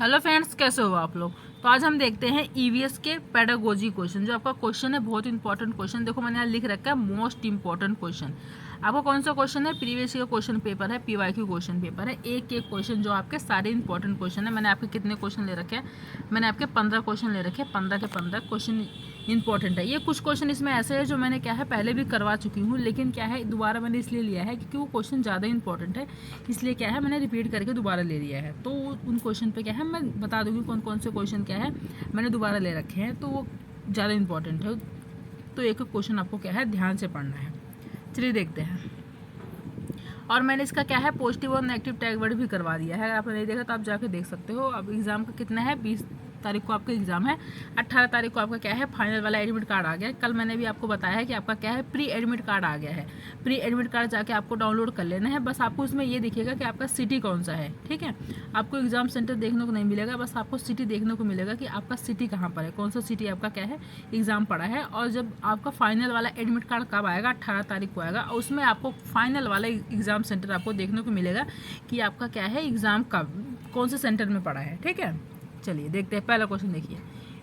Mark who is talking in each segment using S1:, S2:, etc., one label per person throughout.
S1: Hello friends, कैसे हो आप लोग। तो आज हम देखते हैं ईवीएस के पेडागोजी क्वेश्चन। जो आपका क्वेश्चन है बहुत इंपॉर्टेंट क्वेश्चन। देखो मैंने यहाँ लिख रखा है मोस्ट इंपॉर्टेंट क्वेश्चन। आपका कौन सा क्वेश्चन है? प्रीवियस ईयर क्वेश्चन पेपर है, पीवाईक्यू क्वेश्चन पेपर है। एक एक क्वेश्चन जो आपके सारे इंपॉर्टेंट क्वेश्चन है। मैंने आपके कितने क्वेश्चन ले रखे हैं? मैंने आपके 15 क्वेश्चन ले रखे हैं। 15 के 15 क्वेश्चन इंपॉर्टेंट है। ये कुछ क्वेश्चन इसमें ऐसे है जो मैंने क्या है पहले भी करवा चुकी हूँ, लेकिन क्या है दोबारा मैंने इसलिए लिया है क्योंकि वो क्वेश्चन ज़्यादा इंपॉर्टेंट है, इसलिए क्या है मैंने रिपीट करके दोबारा ले लिया है। तो उन क्वेश्चन पे क्या है मैं बता दूँगी कौन कौन से क्वेश्चन क्या है मैंने दोबारा ले रखे हैं, तो वो ज़्यादा इंपॉर्टेंट है। तो एक क्वेश्चन आपको क्या है ध्यान से पढ़ना है। चलिए देखते हैं। और मैंने इसका क्या है पॉजिटिव और नेगेटिव टैग वर्ड भी करवा दिया है। अगर आपने नहीं देखा तो आप जाकर देख सकते हो। अब एग्ज़ाम का कितना है? 20 तारीख को आपका एग्ज़ाम है। 18 तारीख को आपका क्या है फाइनल वाला एडमिट कार्ड आ गया है। कल मैंने भी आपको बताया है कि आपका क्या है प्री एडमिट कार्ड आ गया है। प्री एडमिट कार्ड जाके आपको डाउनलोड कर लेना है। बस आपको इसमें ये दिखेगा कि आपका सिटी कौन सा है, ठीक है। आपको एग्ज़ाम सेंटर देखने को नहीं मिलेगा, बस आपको सिटी देखने को मिलेगा कि आपका सिटी कहाँ पर है, कौन सा सिटी आपका क्या है एग्ज़ाम पड़ा है। और जब आपका फाइनल वाला एडमिट कार्ड कब आएगा? 18 तारीख को आएगा। और उसमें आपको फाइनल वाला एग्ज़ाम सेंटर आपको देखने को मिलेगा कि आपका क्या है एग्ज़ाम कब कौन से सेंटर में पड़ा है, ठीक है। चलिए देखते हैं। पहला क्वेश्चन देखिए,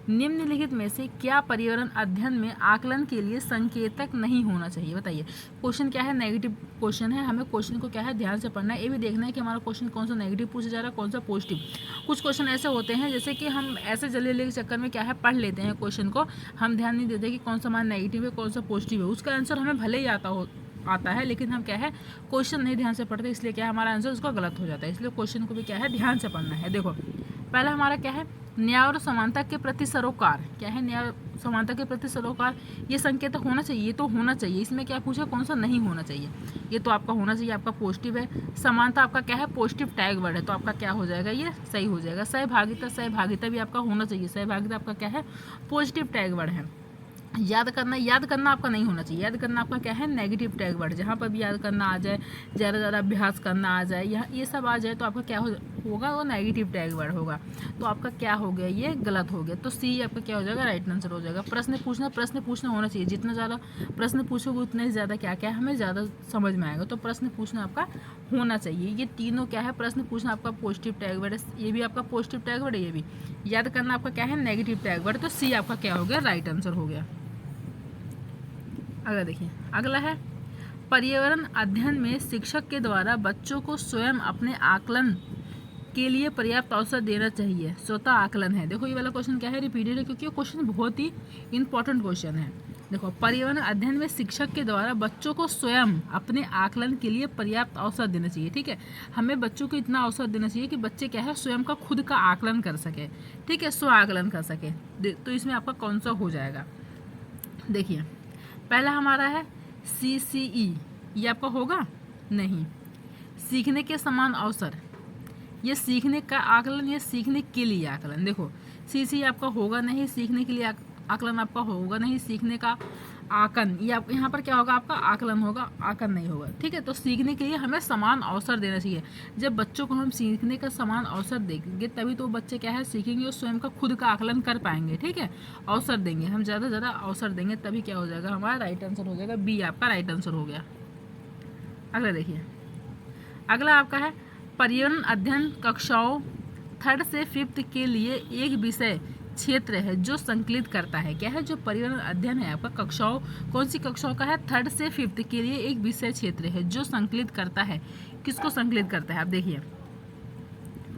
S1: निम्नलिखित में से क्या पर्यावरण अध्ययन में आकलन के लिए संकेतक नहीं होना चाहिए? बताइए। क्वेश्चन क्या है? नेगेटिव क्वेश्चन है। हमें क्वेश्चन को क्या है ध्यान से पढ़ना है। ये भी देखना है कि हमारा क्वेश्चन कौन सा नेगेटिव पूछा जा रहा है, कौन सा पॉजिटिव। कुछ क्वेश्चन ऐसे होते हैं जैसे कि हम ऐसे जल्दी के चक्कर में क्या है पढ़ लेते हैं क्वेश्चन को, हम ध्यान नहीं देते कि कौन सा हमारा नेगेटिव है कौन सा पॉजिटिव है। उसका आंसर हमें भले ही आता है, लेकिन हम क्या है क्वेश्चन नहीं ध्यान से पढ़ते, इसलिए क्या है हमारा आंसर उसका गलत हो जाता है। इसलिए क्वेश्चन को भी क्या है ध्यान से पढ़ना है। देखो पहला हमारा क्या है न्याय और समानता के प्रति सरोकार। क्या है? न्याय और समानता के प्रति सरोकार। ये संकेतक होना चाहिए, ये तो होना चाहिए। इसमें क्या पूछा कौन सा नहीं होना चाहिए? ये तो आपका होना चाहिए, आपका पॉजिटिव है। समानता आपका क्या है पॉजिटिव टैग वर्ड है, तो आपका क्या हो जाएगा ये सही हो जाएगा। सहभागिता भी आपका होना चाहिए। सहभागिता आपका क्या है पॉजिटिव टैग वर्ड है। याद करना आपका नहीं होना चाहिए। याद करना आपका क्या है नेगेटिव टैग वर्ड। जहाँ पर भी याद करना आ जाए, ज़्यादा अभ्यास करना आ जाए, यहाँ ये सब आ जाए तो आपका क्या होगा वो नेगेटिव टैग वर्ड होगा। तो आपका क्या हो गया ये गलत हो गया। तो सी आपका क्या हो जाएगा राइट आंसर हो जाएगा। प्रश्न पूछना होना चाहिए। जितना ज़्यादा प्रश्न पूछोगे उतने ज़्यादा क्या हमें ज़्यादा समझ में आएगा। तो प्रश्न पूछना आपका होना चाहिए। ये तीनों क्या है प्रश्न पूछना आपका पॉजिटिव टैग वर्ड है, ये भी आपका पॉजिटिव टैग वर्ड है, ये भी। याद करना आपका क्या है नेगेटिव टैग वर्ड। तो सी आपका क्या हो गया राइट आंसर हो गया। अगला देखिए, अगला है पर्यावरण अध्ययन में शिक्षक के द्वारा बच्चों को स्वयं अपने आकलन के लिए पर्याप्त अवसर देना चाहिए। स्वतः आकलन है। देखो ये वाला क्वेश्चन क्या है रिपीटेड है क्योंकि ये क्वेश्चन बहुत ही इंपॉर्टेंट क्वेश्चन है। देखो पर्यावरण अध्ययन में शिक्षक के द्वारा बच्चों को स्वयं अपने आकलन के लिए पर्याप्त अवसर देना चाहिए, ठीक है। हमें बच्चों को इतना अवसर देना चाहिए कि बच्चे क्या है स्वयं का खुद का आकलन कर सके, ठीक है, स्व आकलन कर सके। तो इसमें आपका कौन सा हो जाएगा? देखिए पहला हमारा है CCE, ये आपका होगा नहीं। सीखने के समान अवसर, ये सीखने का आकलन, ये सीखने के लिए आकलन। देखो CCE आपका होगा नहीं, सीखने के लिए आकलन आपका होगा नहीं। सीखने का आकलन ये आप यहाँ पर क्या होगा आपका आकलन होगा, आकलन नहीं होगा, ठीक है। तो सीखने के लिए हमें समान अवसर देना चाहिए। जब बच्चों को हम सीखने का समान अवसर देंगे तभी तो बच्चे क्या है सीखेंगे और स्वयं का खुद का आकलन कर पाएंगे, ठीक है। अवसर देंगे हम, ज़्यादा से ज़्यादा अवसर देंगे तभी क्या हो जाएगा हमारा राइट आंसर हो जाएगा। बी आपका राइट आंसर हो गया। अगला देखिए, अगला आपका है पर्यावरण अध्ययन कक्षाओं 3rd से 5th के लिए एक विषय क्षेत्र है जो संकलित करता है। क्या है? जो पर्यावरण अध्ययन है आपका कक्षाओं, कौन सी कक्षाओं का है? 3rd से 5th के लिए एक विषय क्षेत्र है जो संकलित करता है। किसको संकलित करता है? आप देखिए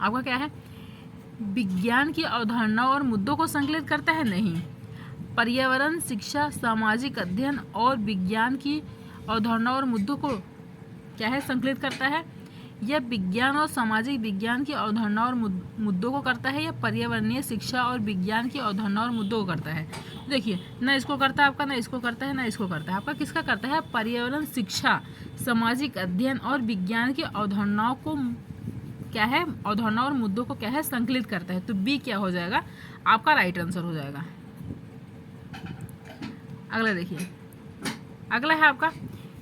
S1: आपका क्या है विज्ञान की अवधारणा और मुद्दों को संकलित करता है नहीं। पर्यावरण शिक्षा सामाजिक अध्ययन और विज्ञान की अवधारणा और मुद्दों को क्या है संकलित करता है। यह विज्ञान और सामाजिक विज्ञान की अवधारणा और मुद्दों को करता है, या पर्यावरणीय शिक्षा और विज्ञान की अवधारणा और मुद्दों को करता है। देखिए ना इसको करता है आपका, ना इसको करता है, ना इसको करता है आपका। किसका करता है? पर्यावरण शिक्षा सामाजिक अध्ययन और विज्ञान की अवधारणाओं को क्या है अवधारणा और मुद्दों को क्या है संकलित करता है। तो बी क्या हो जाएगा आपका राइट आंसर हो जाएगा। अगला देखिए, अगला है आपका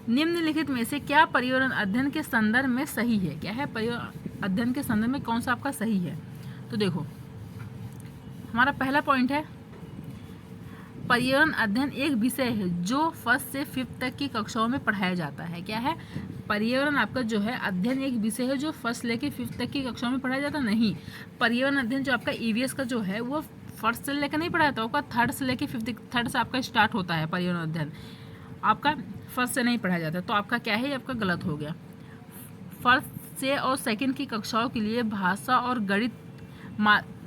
S1: निम्नलिखित में से क्या पर्यावरण अध्ययन के संदर्भ में सही है? क्या है पर्यावरण अध्ययन के संदर्भ में कौन सा आपका सही है? तो देखो हमारा पहला पॉइंट है पर्यावरण अध्ययन एक विषय है जो 1st से 5th तक की कक्षाओं में पढ़ाया जाता है। क्या है? पर्यावरण आपका जो है अध्ययन एक विषय है जो फर्स्ट लेके 5th तक की कक्षाओं में पढ़ाया जाता नहीं। पर्यावरण अध्ययन जो आपका ईवीएस का जो है वो फर्स्ट से लेकर नहीं पढ़ाया जाता, आपका थर्ड से लेके 5th, थर्ड से आपका स्टार्ट होता है पर्यावरण अध्ययन, आपका फर्स्ट से नहीं पढ़ाया जाता। तो आपका क्या है, आपका गलत हो गया। फर्स्ट से और सेकंड की कक्षाओं के लिए भाषा और गणित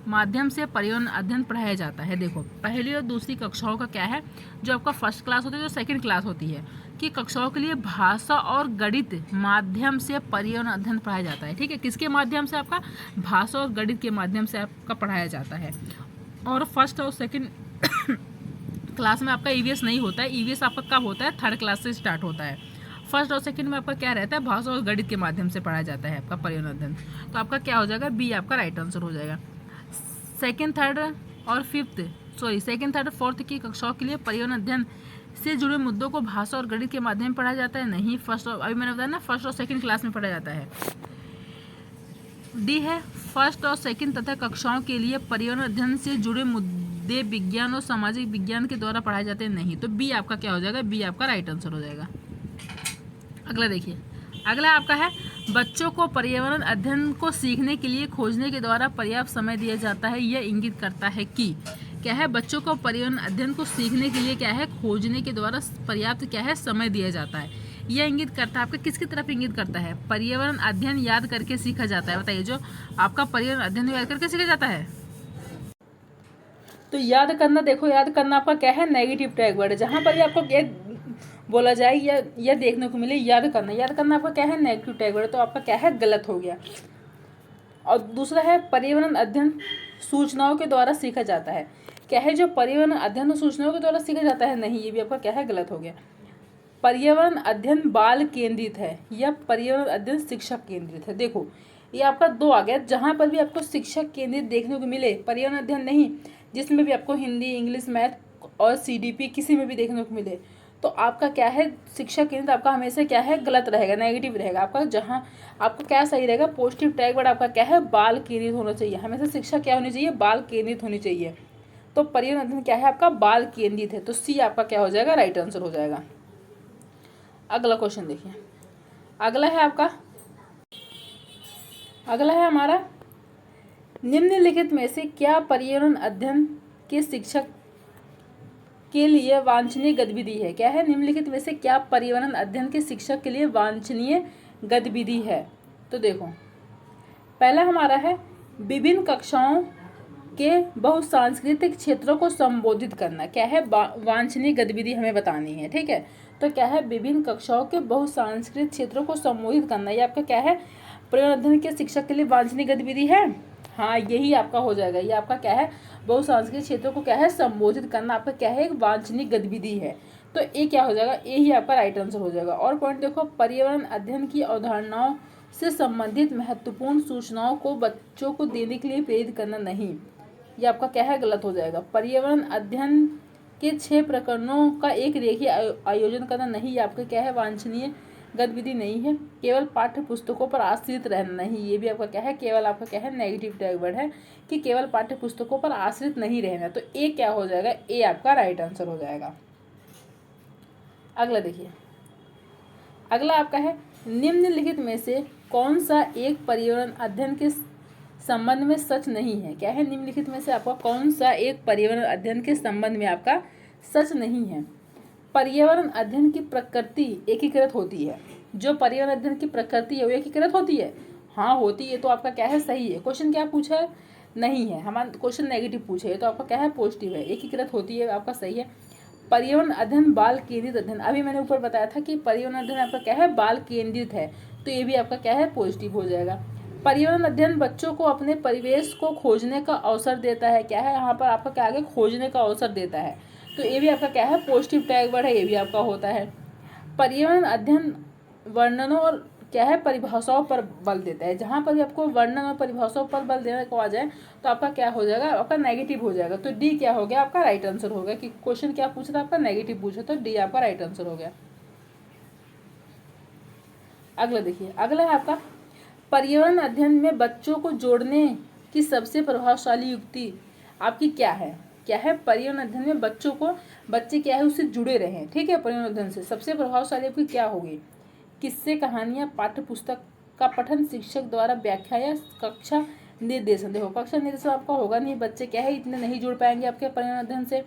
S1: माध्यम से पर्यावरण अध्ययन पढ़ाया जाता है। देखो पहली और दूसरी कक्षाओं का क्या है, जो आपका फर्स्ट क्लास होती है, जो सेकंड क्लास होती है, कि कक्षाओं के लिए भाषा और गणित माध्यम से पर्यावरण अध्ययन पढ़ाया जाता है। ठीक है, किसके माध्यम से, आपका भाषा और गणित के माध्यम से आपका पढ़ाया जाता है। और फर्स्ट और सेकंड क्लास में आपका ईवीएस नहीं होता है। ईवीएस आपका कब होता है, थर्ड क्लास से स्टार्ट होता है। फर्स्ट और सेकंड में आपका क्या रहता है, भाषा और गणित के माध्यम से पढ़ाया जाता है आपका पर्यावरण अध्ययन। तो आपका क्या हो जाएगा, बी आपका राइट आंसर हो जाएगा। सेकंड थर्ड और फोर्थ की कक्षाओं के लिए पर्यावरण अध्ययन से जुड़े मुद्दों को भाषा और गणित के माध्यम में पढ़ाया जाता है नहीं। फर्स्ट और, अभी मैंने बताया ना, फर्स्ट और सेकंड क्लास में पढ़ाया जाता है। डी है, फर्स्ट और सेकंड तथा कक्षाओं के लिए पर्यावरण अध्ययन से जुड़े मुद्दे विज्ञान और सामाजिक विज्ञान के द्वारा पढ़ाए जाते हैं नहीं। तो बी आपका क्या हो जाएगा, बी आपका राइट आंसर हो जाएगा। अगला देखिए, अगला आपका है, बच्चों को पर्यावरण अध्ययन को सीखने के लिए खोजने के द्वारा पर्याप्त समय दिया जाता है। यह इंगित करता है कि क्या है, बच्चों को पर्यावरण अध्ययन को सीखने के लिए क्या है, खोजने के द्वारा पर्याप्त क्या है, समय दिया जाता है। यह इंगित करता है, आपका किसकी तरफ इंगित करता है, पर्यावरण अध्ययन याद करके सीखा जाता है। बताइए, जो आपका पर्यावरण अध्ययन याद करके सीखा जाता है। तो याद करना, देखो याद करना आपका क्या है, नेगेटिव टैग वर्ड है। जहाँ पर भी आपको बोला जाए या यह देखने को मिले याद करना आपका क्या है, नेगेटिव टैग वर्ड, तो आपका क्या है, गलत हो गया। और दूसरा है, पर्यावरण अध्ययन सूचनाओं के द्वारा सीखा जाता है। क्या है, जो पर्यावरण अध्ययन सूचनाओं के द्वारा सीखा जाता है नहीं, ये भी आपका क्या है, गलत हो गया। पर्यावरण अध्ययन बाल केंद्रित है या पर्यावरण अध्ययन शिक्षक केंद्रित है। देखो ये आपका दो आ गया, जहाँ पर भी आपको शिक्षक केंद्रित देखने को मिले, पर्यावरण अध्ययन नहीं, जिसमें भी आपको हिंदी, इंग्लिश, मैथ और सीडीपी किसी में भी देखने को मिले, तो आपका क्या है, शिक्षक केंद्रित आपका हमेशा क्या है, गलत रहेगा, नेगेटिव रहेगा आपका। जहाँ आपका क्या सही रहेगा, पॉजिटिव टैग वर्ड आपका क्या है, बाल केंद्रित होना चाहिए। हमेशा शिक्षा क्या होनी चाहिए, बाल केंद्रित होनी चाहिए। तो पर्यावरण अध्ययन क्या है, आपका बाल केंद्रित है। तो सी आपका क्या हो जाएगा, राइट आंसर हो जाएगा। अगला क्वेश्चन देखिए, अगला है हमारा, निम्नलिखित में से क्या पर्यावरण अध्ययन के शिक्षक के लिए वांछनीय गतिविधि है। क्या है, निम्नलिखित में से क्या पर्यावरण अध्ययन के शिक्षक के लिए वांछनीय गतिविधि है। तो देखो पहला हमारा है, विभिन्न कक्षाओं के बहुसांस्कृतिक क्षेत्रों को संबोधित करना। क्या है, वांछनीय गतिविधि हमें बतानी है। ठीक है, तो क्या है, विभिन्न कक्षाओं के बहुसांस्कृतिक क्षेत्रों को संबोधित करना, ये आपका क्या है, पर्यावरण अध्ययन के शिक्षक के लिए वांछनीय गतिविधि है। हाँ, यही आपका हो जाएगा। ये आपका क्या है, बहुसांस्कृतिक क्षेत्रों को क्या है, संबोधित करना आपका क्या है, एक वांछनीय गतिविधि है। तो ये क्या हो जाएगा, ये ही आपका राइट आंसर हो जाएगा। और पॉइंट देखो, पर्यावरण अध्ययन की अवधारणाओं से संबंधित महत्वपूर्ण सूचनाओं को बच्चों को देने के लिए प्रेरित करना नहीं, ये आपका क्या है, गलत हो जाएगा। पर्यावरण अध्ययन के 6 प्रकरणों का एक रेखीय आयोजन करना नहीं, ये आपका क्या है, वांछनीय गतिविधि नहीं है। केवल पाठ्य पुस्तकों पर आश्रित रहना नहीं, ये भी आपका क्या है, केवल आपका क्या है, नेगेटिव टैग वर्ड है कि केवल पाठ्य पुस्तकों पर आश्रित नहीं रहना। तो ए क्या हो जाएगा, ए आपका राइट आंसर हो जाएगा। अगला देखिए, अगला आपका है, निम्नलिखित में से कौन सा एक पर्यावरण अध्ययन के संबंध में सच नहीं है। क्या है, निम्नलिखित में से आपका कौन सा एक पर्यावरण अध्ययन के संबंध में आपका सच नहीं है। पर्यावरण अध्ययन की प्रकृति एकीकृत होती है। जो पर्यावरण अध्ययन की प्रकृति है वो एकीकृत होती है, हाँ होती है। तो आपका क्या है, सही है। क्वेश्चन क्या पूछा है, नहीं है, हमारा क्वेश्चन नेगेटिव पूछे है, तो आपका क्या है, पॉजिटिव है, एकीकृत होती है, आपका सही है। पर्यावरण अध्ययन बाल केंद्रित अध्ययन, अभी मैंने ऊपर बताया था कि पर्यावरण अध्ययन आपका क्या है, बाल केंद्रित है, तो ये भी आपका क्या है, पॉजिटिव हो जाएगा। पर्यावरण अध्ययन बच्चों को अपने परिवेश को खोजने का अवसर देता है। क्या है, यहाँ पर आपका क्या आगे, खोजने का अवसर देता है, तो ये भी आपका क्या है, पॉजिटिव टैग वर्ड है, ये भी आपका होता है। पर्यावरण अध्ययन वर्णनों और क्या है, परिभाषाओं पर बल देता है। जहाँ पर भी आपको वर्णन और परिभाषाओं पर बल देने को आ जाए तो आपका क्या हो जाएगा, आपका नेगेटिव हो जाएगा। तो डी क्या हो गया, आपका राइट आंसर हो गया, कि क्वेश्चन क्या पूछा था, आपका नेगेटिव पूछा, तो डी आपका राइट आंसर हो गया। अगला देखिए, अगला है आपका, पर्यावरण अध्ययन में बच्चों को जोड़ने की सबसे प्रभावशाली युक्ति आपकी क्या है। क्या है, पर्यावरण अध्ययन में बच्चे क्या है, उससे जुड़े रहें। ठीक है, पर्यावरण अध्ययन से सबसे प्रभावशाली आपकी क्या होगी, किस्से, कहानियाँ, पाठ्य पुस्तक का पठन, शिक्षक द्वारा व्याख्या या कक्षा निर्देशन। देखो कक्षा निर्देशन आपका होगा नहीं, बच्चे क्या है इतने नहीं जुड़ पाएंगे आपके पर्यावरण अध्ययन से।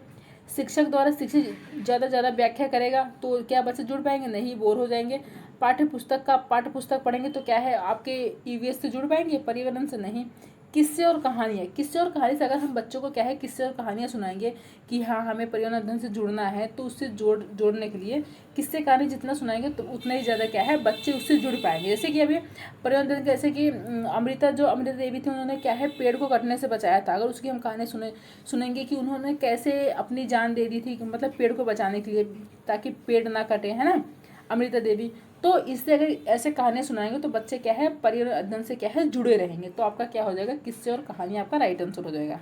S1: शिक्षक द्वारा शिक्षक ज़्यादा व्याख्या करेगा तो क्या बच्चे जुड़ पाएंगे, नहीं, बोर हो जाएंगे। पाठ्य पुस्तक पढ़ेंगे तो क्या है आपके ईवीएस से जुड़ पाएंगे, पर्यावरण से नहीं। किस्से और कहानियाँ, किस्से और कहानी से अगर हम बच्चों को क्या है किस्से और कहानियाँ सुनाएंगे कि हाँ हमें पर्यावरण अध्ययन से जुड़ना है, तो उससे जोड़ने के लिए किस्से कहानी जितना सुनाएंगे तो उतना ही ज़्यादा क्या है बच्चे उससे जुड़ पाएंगे। जैसे कि अभी पर्यावरण अध्ययन जैसे कि अमृता देवी थी, उन्होंने क्या है पेड़ को कटने से बचाया था। अगर उसकी हम कहानी सुनेंगे कि उन्होंने कैसे अपनी जान दे दी थी, मतलब पेड़ को बचाने के लिए, ताकि पेड़ ना कटे, है ना, अमृता देवी। तो इससे अगर ऐसे कहानियाँ सुनाएंगे तो बच्चे क्या है पर्यावरण अध्ययन से क्या है जुड़े रहेंगे। तो आपका क्या हो जाएगा, किस्से और कहानी आपका राइट आंसर हो जाएगा।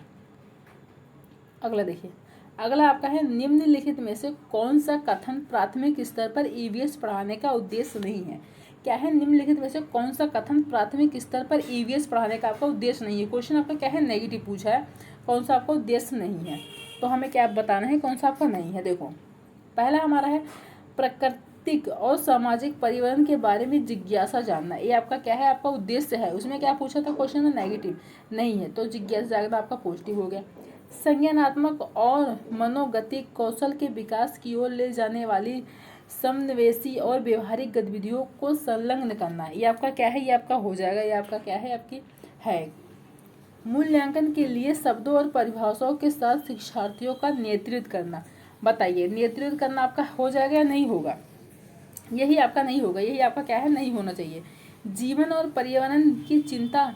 S1: अगला देखिए, अगला आपका है निम्नलिखित में से कौन सा कथन प्राथमिक स्तर पर ईवीएस पढ़ाने का उद्देश्य नहीं है। क्या है, निम्नलिखित में से कौन सा कथन प्राथमिक स्तर पर ईवीएस पढ़ाने का आपका उद्देश्य नहीं है। क्वेश्चन आपका क्या है नेगेटिव पूछा है, कौन सा आपका उद्देश्य नहीं है, तो हमें क्या बताना है कौन सा आपका नहीं है। देखो पहला हमारा है प्राकृतिक और सामाजिक पर्यावरण के बारे में जिज्ञासा जानना, ये आपका क्या है आपका उद्देश्य है। उसमें क्या पूछा था क्वेश्चन में, नेगेटिव नहीं है, तो जिज्ञासा जागना आपका पॉजिटिव हो गया। संज्ञानात्मक और मनोगतिक कौशल के विकास की ओर ले जाने वाली समन्वेषी और व्यवहारिक गतिविधियों को संलग्न करना, ये आपका क्या है, ये आपका हो जाएगा, ये आपका क्या है आपकी है। मूल्यांकन के लिए शब्दों और परिभाषाओं के साथ शिक्षार्थियों का नेतृत्व करना, बताइए नेतृत्व करना आपका हो जाएगा या नहीं होगा, यही आपका नहीं होगा, यही आपका क्या है नहीं होना चाहिए। जीवन और पर्यावरण की चिंता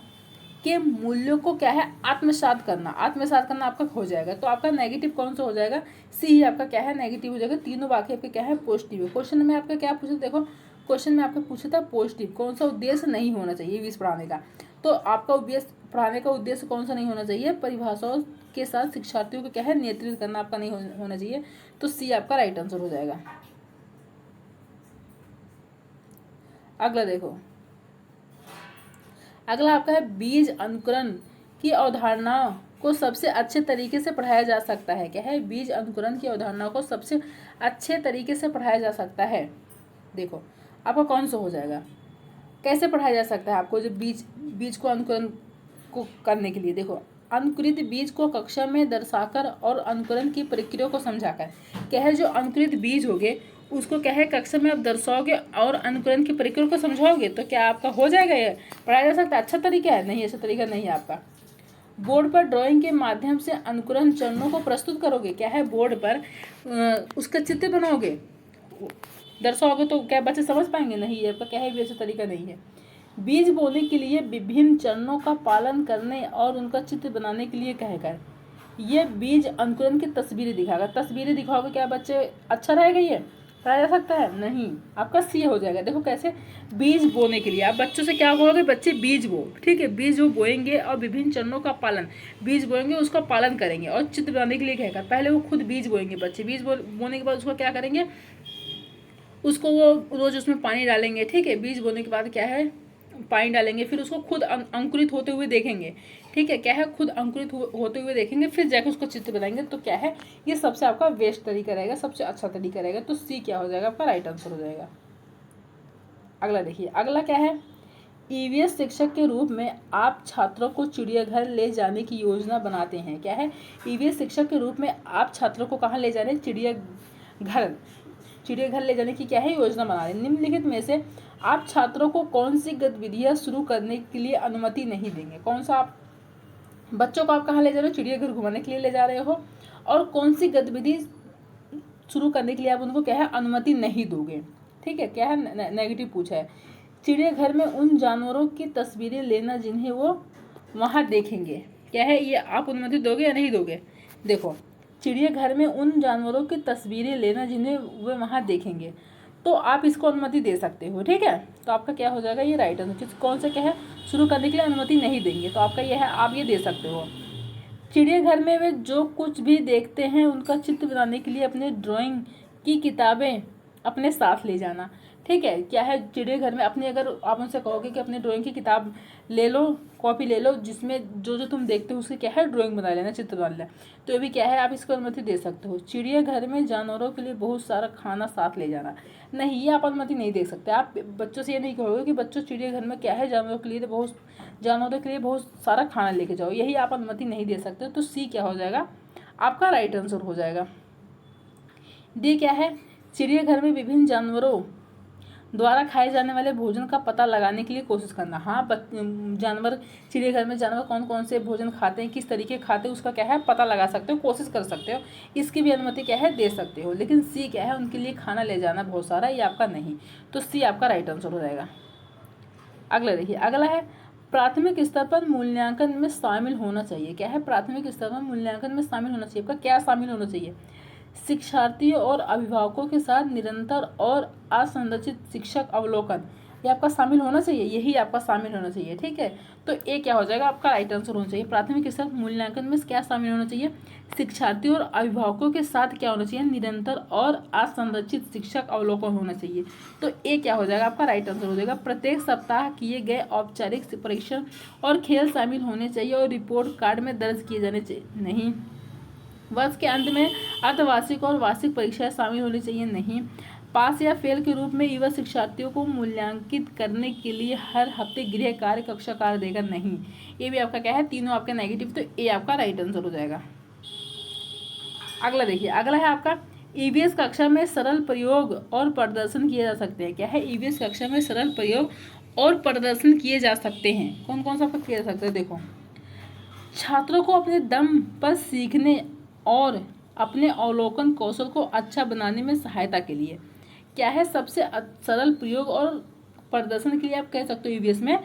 S1: के मूल्यों को क्या है आत्मसात करना आपका हो जाएगा। तो आपका नेगेटिव कौन सा हो जाएगा, सी ही आपका क्या है नेगेटिव हो जाएगा। तीनों वाक्य आपके क्या है पॉजिटिव है। क्वेश्चन में आपका क्या पूछा, देखो क्वेश्चन में आपका पूछा था पॉजिटिव, कौन सा उद्देश्य नहीं होना चाहिए ईवीएस पढ़ाने का, तो आपका उद्देश्य पढ़ाने का उद्देश्य कौन सा नहीं होना चाहिए, परिभाषाओं के साथ शिक्षार्थियों को क्या है नेतृत्व करना आपका नहीं होना चाहिए, तो सी आपका राइट आंसर हो जाएगा। अगला देखो, अगला आपका है बीज अंकुरण की अवधारणा को सबसे अच्छे तरीके से पढ़ाया जा सकता है। क्या है, बीज अंकुरण की अवधारणा को सबसे अच्छे तरीके से पढ़ाया जा सकता है। देखो आपका कौन सा हो जाएगा, कैसे पढ़ाया जा सकता है आपको, जो बीज को अंकुरण को करने के लिए। देखो अंकुरित बीज को कक्षा में दर्शाकर और अंकुरण की प्रक्रिया को समझाकर, क्या है जो अंकुरित बीज होंगे उसको क्या है कक्षा में आप दर्शाओगे और अंकुरण की प्रक्रिया को समझाओगे, तो क्या आपका हो जाएगा, ये पढ़ाया जा सकता है। अच्छा तरीका है, नहीं ऐसा तरीका नहीं है आपका। बोर्ड पर ड्राइंग के माध्यम से अंकुरण चरणों को प्रस्तुत करोगे, क्या है बोर्ड पर उसका चित्र बनाओगे, दर्शाओगे, तो क्या बच्चे समझ पाएंगे, नहीं है आपका क्या है भी ऐसा तरीका नहीं है। बीज बोने के लिए विभिन्न चरणों का पालन करने और उनका चित्र बनाने के लिए कहकर ये बीज अंकुरण की तस्वीरें दिखाएगा, तस्वीरें दिखाओगे, क्या बच्चे अच्छा रहेगा, ये पढ़ाया जा सकता है, नहीं, आपका सी हो जाएगा। देखो कैसे, बीज बोने के लिए आप बच्चों से क्या कहोगे, बच्चे बीज बो, ठीक है, बीज वो बोएंगे और विभिन्न चरणों का पालन, बीज बोएंगे उसका पालन करेंगे और चित्र बनाने के लिए कहकर, पहले वो खुद बीज बोएंगे बच्चे, बीज बोने के बाद उसको क्या करेंगे, उसको वो रोज उसमें पानी डालेंगे, ठीक है, बीज बोने के बाद क्या है पानी डालेंगे, फिर उसको खुद अंकुरित होते हुए देखेंगे, ठीक है, क्या है खुद अंकुरित होते हुए देखेंगे, फिर जाकर उसको चित्र बनाएंगे, तो क्या है ये सबसे आपका बेस्ट तरीका रहेगा, सबसे अच्छा तरीका रहेगा, तो सी क्या हो जाएगा आपका राइट आंसर हो जाएगा। अगला देखिए, अगला क्या है, ईवीएस शिक्षक के रूप में आप छात्रों को चिड़ियाघर ले जाने की योजना बनाते हैं। क्या है, ईवीएस शिक्षक के रूप में आप छात्रों को कहाँ ले जा रहे हैं, चिड़ियाघर ले जाने की क्या है योजना बना रहे हैं। निम्नलिखित में से आप छात्रों को कौन सी गतिविधियां शुरू करने के लिए अनुमति नहीं देंगे, कौन सा आप बच्चों को आप कहाँ ले जा रहे हो, चिड़ियाघर घुमाने के लिए ले जा रहे हो, और कौन सी गतिविधि शुरू करने के लिए आप उनको क्या है अनुमति नहीं दोगे, ठीक है, क्या है नेगेटिव पूछा है। चिड़ियाघर में उन जानवरों की तस्वीरें लेना जिन्हें वो वहाँ देखेंगे, क्या है ये आप अनुमति दोगे या नहीं दोगे। देखो चिड़ियाघर में उन जानवरों की तस्वीरें लेना जिन्हें वे वहाँ देखेंगे, तो आप इसको अनुमति दे सकते हो, ठीक है, तो आपका क्या हो जाएगा ये राइट आंसर। कौन सा क्या है शुरू करने के लिए अनुमति नहीं देंगे, तो आपका यह है आप ये दे सकते हो। चिड़ियाघर में वे जो कुछ भी देखते हैं उनका चित्र बनाने के लिए अपने ड्राइंग की किताबें अपने साथ ले जाना, ठीक है। क्या है, चिड़ियाघर में अपने, अगर आप उनसे कहोगे कि अपने ड्राइंग की किताब ले लो, कॉपी ले लो, जिसमें जो जो तुम देखते हो उसकी क्या है ड्राइंग बना लेना, चित्र बना लेना, तो ये भी क्या है आप इसको अनुमति दे सकते हो। चिड़ियाघर में जानवरों के लिए बहुत सारा खाना साथ ले जाना, नहीं, ये आप अनुमति नहीं दे सकते। आप बच्चों से ये नहीं कहोगे कि बच्चों चिड़ियाघर में क्या है जानवरों के लिए बहुत सारा खाना लेके जाओ, यही आप अनुमति नहीं दे सकते। तो सी क्या हो जाएगा, आपका राइट आंसर हो जाएगा। डी क्या है, चिड़ियाघर में विभिन्न जानवरों द्वारा खाए जाने वाले भोजन का पता लगाने के लिए कोशिश करना। हाँ, जानवर, चिड़ियाघर में जानवर कौन कौन से भोजन खाते हैं, किस तरीके खाते हैं, उसका क्या है पता लगा सकते हो, कोशिश कर सकते हो, इसकी भी अनुमति क्या है दे सकते हो। लेकिन सी क्या है, उनके लिए खाना ले जाना बहुत सारा, ये आपका नहीं, तो सी आपका राइट आंसर हो जाएगा। अगला देखिए, अगला है प्राथमिक स्तर पर मूल्यांकन में शामिल होना चाहिए। क्या है, प्राथमिक स्तर पर मूल्यांकन में शामिल होना चाहिए, आपका क्या शामिल होना चाहिए, शिक्षार्थियों और अभिभावकों के साथ निरंतर और असंरचित शिक्षक अवलोकन, ये आपका शामिल होना चाहिए, यही आपका शामिल होना चाहिए। ठीक है, तो ये क्या हो जाएगा, आपका राइट आंसर होना चाहिए। प्राथमिक स्तर मूल्यांकन में क्या शामिल होना चाहिए, शिक्षार्थियों और अभिभावकों के साथ क्या होना चाहिए, निरंतर और असंरचित शिक्षक अवलोकन होना चाहिए। तो ये क्या हो जाएगा, आपका राइट आंसर हो जाएगा। प्रत्येक सप्ताह किए गए औपचारिक परीक्षण और खेल शामिल होने चाहिए और रिपोर्ट कार्ड में दर्ज किए जाने चाहिए, नहीं। वर्ष के अंत में अर्धवार्षिक और वार्षिक परीक्षाएं शामिल होनी चाहिए, नहीं। पास या फेल के रूप में युवा शिक्षार्थियों को मूल्यांकित करने के लिए हर हफ्ते गृह कार्य कक्षा कार्य देगा, नहीं। ये भी आपका क्या है, तीनों आपके नेगेटिव, तो ये आपका राइट आंसर हो जाएगा। अगला देखिए, अगला है आपका ईवीएस कक्षा में सरल प्रयोग और प्रदर्शन किए जा सकते हैं। क्या है, ईवीएस कक्षा में सरल प्रयोग और प्रदर्शन किए जा सकते हैं, कौन कौन सा आपका किए जा सकते हैं, देखो। छात्रों को अपने दम पर सीखने और अपने अवलोकन कौशल को अच्छा बनाने में सहायता के लिए, क्या है, सबसे सरल प्रयोग और प्रदर्शन के लिए आप कह सकते हो ईवीएस में,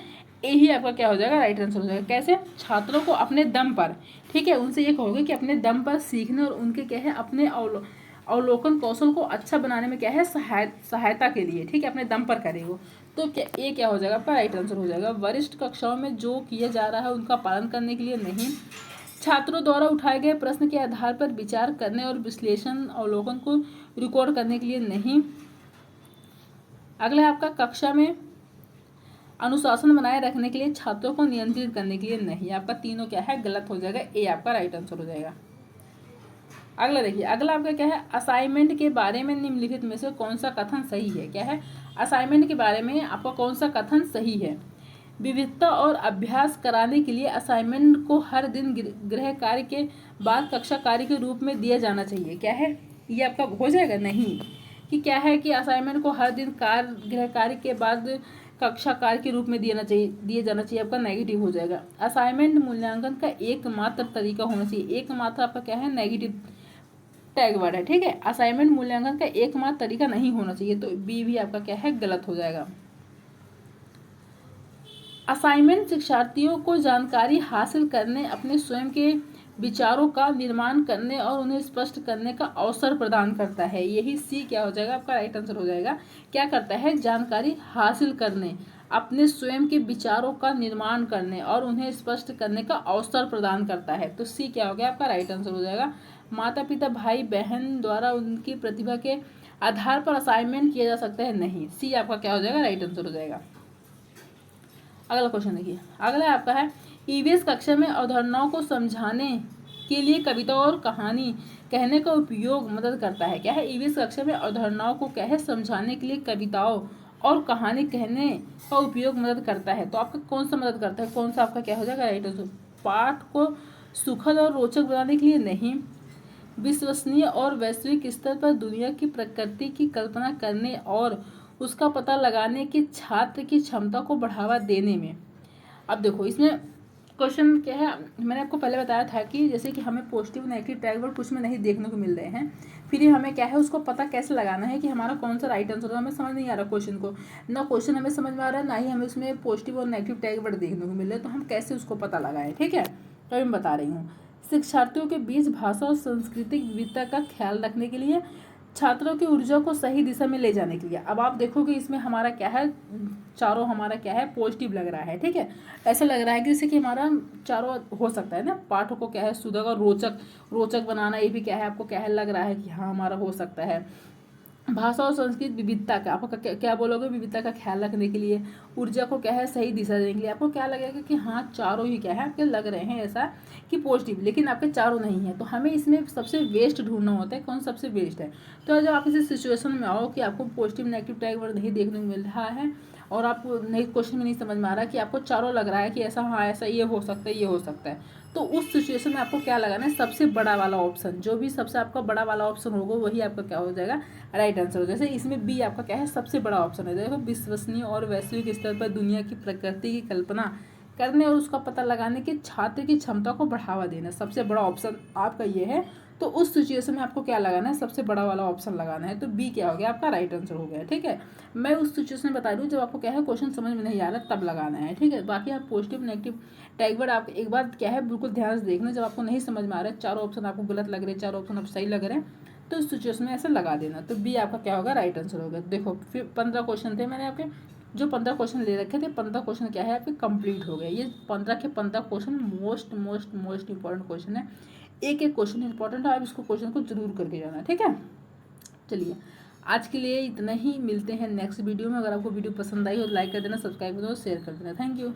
S1: यही आपका क्या हो जाएगा, राइट आंसर हो जाएगा। कैसे, छात्रों को अपने दम पर, ठीक है, उनसे ये कहोगे कि अपने दम पर सीखने और उनके क्या है अपने अवलोकन कौशल को अच्छा बनाने में क्या है सहायता के लिए, ठीक है, अपने दम पर करेगा। तो क्या ये क्या हो जाएगा, आपका राइट आंसर हो जाएगा। वरिष्ठ कक्षाओं में जो किया जा रहा है उनका पालन करने के लिए, नहीं। छात्रों द्वारा उठाए गए प्रश्न के आधार पर विचार करने और विश्लेषण अवलोकन को रिकॉर्ड करने के लिए, नहीं। अगला है आपका कक्षा में अनुशासन बनाए रखने के लिए, छात्रों को नियंत्रित करने के लिए, नहीं। आपका तीनों क्या है गलत हो जाएगा, ए आपका राइट आंसर हो जाएगा। अगला देखिए, अगला आपका क्या है, असाइनमेंट के बारे में निम्नलिखित में से कौन सा कथन सही है। क्या है, असाइनमेंट के बारे में आपका कौन सा कथन सही है। विविधता और अभ्यास कराने के लिए असाइनमेंट को हर दिन गृह कार्य के बाद कक्षा कार्य के रूप में दिया जाना चाहिए। क्या है, ये आपका हो जाएगा, नहीं। कि क्या है कि असाइनमेंट को हर दिन गृह कार्य के बाद कक्षा कार्य के रूप में दिया जाना चाहिए, आपका नेगेटिव हो जाएगा। असाइनमेंट मूल्यांकन का एकमात्र तरीका होना चाहिए, एकमात्र आपका क्या है नेगेटिव टैग वर्ड है, ठीक है। असाइनमेंट मूल्यांकन का एकमात्र तरीका नहीं होना चाहिए, तो बी भी आपका क्या है गलत हो जाएगा। असाइनमेंट शिक्षार्थियों को जानकारी हासिल करने, अपने स्वयं के विचारों का निर्माण करने और उन्हें स्पष्ट करने का अवसर प्रदान करता है, यही सी क्या हो जाएगा, आपका राइट आंसर हो जाएगा। क्या करता है, जानकारी हासिल करने, अपने स्वयं के विचारों का निर्माण करने और उन्हें स्पष्ट करने का अवसर प्रदान करता है, तो सी क्या हो गया, आपका राइट आंसर हो जाएगा। माता पिता भाई बहन द्वारा उनकी प्रतिभा के आधार पर असाइनमेंट किया जा सकता है, नहीं। सी आपका क्या हो जाएगा, राइट आंसर हो जाएगा। अगला क्वेश्चन देखिए, अगला आपका है ईवीएस कक्षा में अवधारणाओं को समझाने के लिए कविता और कहानी कहने का उपयोग मदद करता है। क्या है, ईवीएस कक्षा में अवधारणाओं को क्या है समझाने के लिए कविताओं और कहानी कहने का उपयोग मदद करता है, तो आपका कौन सा मदद करता है, कौन सा आपका क्या हो जाएगा, राइट आंसर। पाठ को सुखद और रोचक बनाने के लिए, नहीं। विश्वसनीय और वैश्विक स्तर पर दुनिया की प्रकृति की कल्पना करने और उसका पता लगाने की छात्र की क्षमता को बढ़ावा देने में। अब देखो इसमें क्वेश्चन क्या है, मैंने आपको पहले बताया था कि जैसे कि हमें पॉजिटिव नेगेटिव टैग वर्ड कुछ में नहीं देखने को मिल रहे हैं, फिर हमें क्या है उसको पता कैसे लगाना है कि हमारा कौन सा राइट आंसर है, हमें समझ नहीं आ रहा क्वेश्चन को, ना क्वेश्चन हमें समझ में आ रहा है, ना ही हमें उसमें पॉजिटिव और नेगेटिव टैग वर्ड देखने को मिल रहे हैं, तो हम कैसे उसको पता लगाएं, ठीक है। तो मैं बता रही हूँ, शिक्षार्थियों के बीच भाषा और सांस्कृतिक विविधता का ख्याल रखने के लिए, छात्रों की ऊर्जा को सही दिशा में ले जाने के लिए। अब आप देखोगे इसमें हमारा क्या है, चारों हमारा क्या है पॉजिटिव लग रहा है, ठीक है। ऐसा लग रहा है कि जैसे कि हमारा चारों हो सकता है ना, पाठ को क्या है सुधर और रोचक बनाना, ये भी क्या है आपको क्या है लग रहा है कि हाँ हमारा हो सकता है। भाषा और संस्कृत विविधता का, आपको क्या बोलोगे, विविधता का ख्याल रखने के लिए, ऊर्जा को क्या है सही दिशा देने के लिए। आपको क्या लगेगा कि हाँ चारों ही क्या है आपके लग रहे हैं ऐसा कि पॉजिटिव, लेकिन आपके चारों नहीं है। तो हमें इसमें सबसे वेस्ट ढूंढना होता है, कौन सबसे वेस्ट है। तो जब आप इस सिचुएशन में आओ कि आपको पॉजिटिव नेगेटिव टैग वर्ड नहीं देखने को मिल रहा है और आपको नहीं क्वेश्चन में नहीं समझ में आ रहा है कि आपको चारों लग रहा है कि ऐसा हाँ ऐसा ये हो सकता है ये हो सकता है, तो उस सिचुएशन में आपको क्या लगाना है, सबसे बड़ा वाला ऑप्शन, जो भी सबसे आपका बड़ा वाला ऑप्शन होगा वही आपका क्या हो जाएगा, राइट आंसर हो। जैसे इसमें बी आपका क्या है, सबसे बड़ा ऑप्शन है। देखो, विश्वसनीय और वैश्विक स्तर पर दुनिया की प्रकृति की कल्पना करने और उसका पता लगाने की छात्र की क्षमता को बढ़ावा देना, सबसे बड़ा ऑप्शन आपका ये है। तो उस सिचुएशन में आपको क्या लगाना है, सबसे बड़ा वाला ऑप्शन लगाना है। तो बी क्या हो गया आपका, राइट आंसर हो गया। ठीक है, मैं उस सिचुएशन में बता रही हूँ जब आपको क्या है क्वेश्चन समझ में नहीं आ रहा तब लगाना है। ठीक है, बाकी आप पॉजिटिव नेगेटिव टैग वर्ड आप एक बार क्या है बिल्कुल ध्यान से देखना, जब आपको नहीं समझ में आ रहा है, चारों ऑप्शन आपको गलत लग रहे हैं, चारों ऑप्शन आप सही लग रहे हैं, तो उस सिचुएशन में ऐसे लगा देना। तो बी आपका क्या होगा, राइट आंसर होगा। देखो फिर 15 क्वेश्चन थे मैंने आपके, जो 15 क्वेश्चन ले रखे थे, 15 क्वेश्चन क्या है आपके कंप्लीट हो गए। ये 15 के 15 question most most most important question है, एक एक क्वेश्चन इंपॉर्टेंट है, आप इसको क्वेश्चन को जरूर करके जाना। ठीक है, चलिए आज के लिए इतना ही, मिलते हैं नेक्स्ट वीडियो में। अगर आपको वीडियो पसंद आई हो तो लाइक कर देना, सब्सक्राइब कर देना, शेयर कर देना। Thank you.